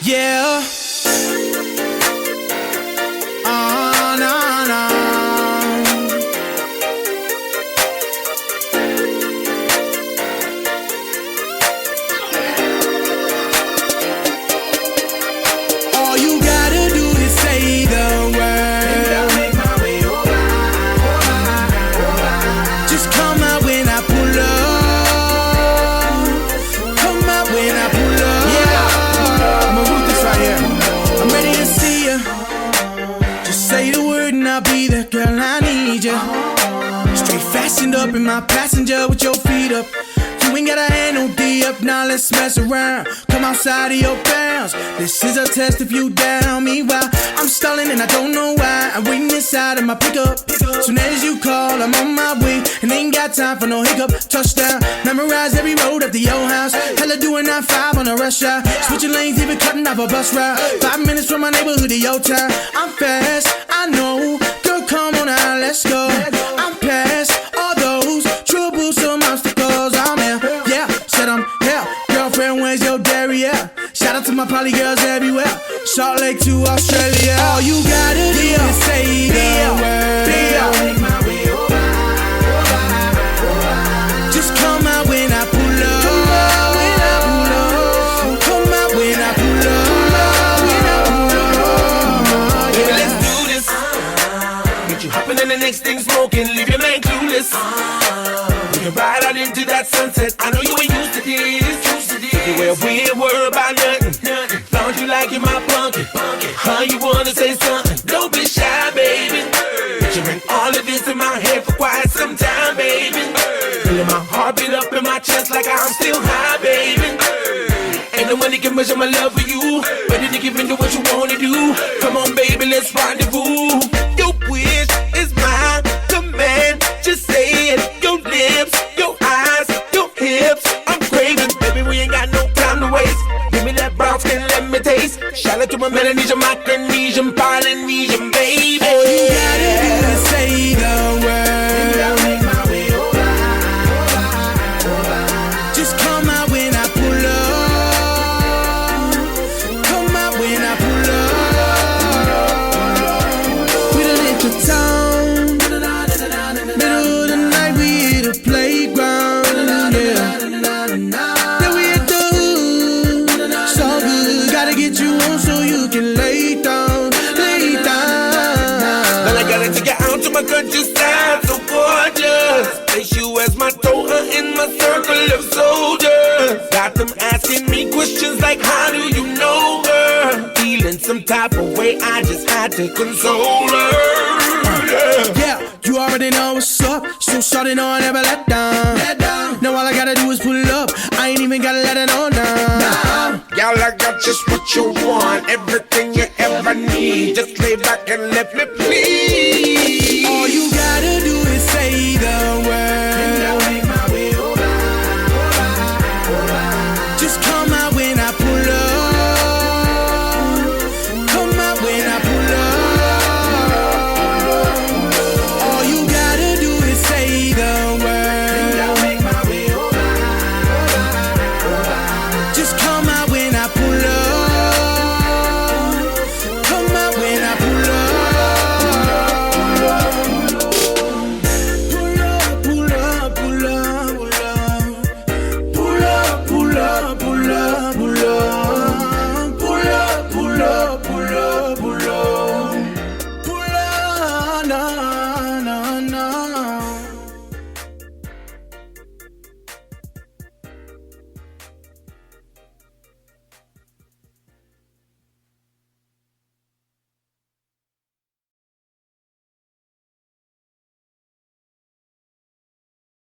Yeah. No, no. All you gotta do is say the word. Just come out when I pull up. Come out when I pull up. Yeah. I'ma root this right here. I'm ready to see ya. Just say the word and I'll be there, girl. I need ya. Straight fastened up in my passenger with your feet up. You ain't got a hand no D up, now let's mess around. Come outside of your bounds. This is a test if you down. Meanwhile, I'm stalling and I don't know why. I'm waiting inside of my pickup. Soon as you call, I'm on my way. And ain't got time for no hiccup. Touchdown, memorize every road up to your house. Hella doing 9-5 on a rush hour. Switching lanes, even cutting off a bus route. 5 minutes from my neighborhood to your town. I'm fast, I know. Girl, come on now, let's go. I'm past all those troublesome obstacles. I'm here, yeah, said I'm here. Girlfriend, where's your dairy? Yeah. Shout out to my poly girls everywhere. Salt Lake to Australia. All you gotta do is say the word. Just come out when I pull up. Come out when I pull up. Baby, let's do this. Get you hopping in the next thing smoking. Leave your man clueless. We can ride out into that sunset. I know you ain't used to this. Well, we ain't worried about nothing. Long as you like it, my punky. How you wanna say something? Don't be shy, baby. Picturing all of this in my head for quite some time, baby. Feeling my heart beat up in my chest like I'm still high, baby. Ain't no money can measure my love for you. Ready to give into what you wanna do. Come on, baby, let's rendezvous. Your wish is my command. Just say it. Your lips, your eyes, your hips. I'm craving, baby. We ain't got no time to waste. Give me that brown skin, let me taste. Shout out to my Melanesian, Micronesian, Polynesian, baby. All you gotta do is say the word. Just come out when I pull up. Come out when I pull up. We done hit the town. Middle of the night, we hit a playground. Yeah. Then we hit the hood. So good, gotta get you on so you can lay down, lay down. Then I gotta take you out to my countryside, so gorgeous. Place you as my toga in my circle of soldiers. Got them asking me questions like, how do you know her? Feeling some type of way, I just had to console her. Yeah, you already know what's up. So shawty know I never let down. Now all I gotta do is pull up. I ain't even gotta let it on down. Y'all, I got just what you want, everything you ever need. Just lay back and let me please. All you gotta do is say the word. Just come out when I pull up. Come out when I pull up. All you gotta do is say the word. Just come out when I pull up. Come out when I pull up. Pull up, pull up, pull up, pull up. Pull up, pull up, pull up, pull up. Pull up, pull up, pull up, pull up. Pull up, no.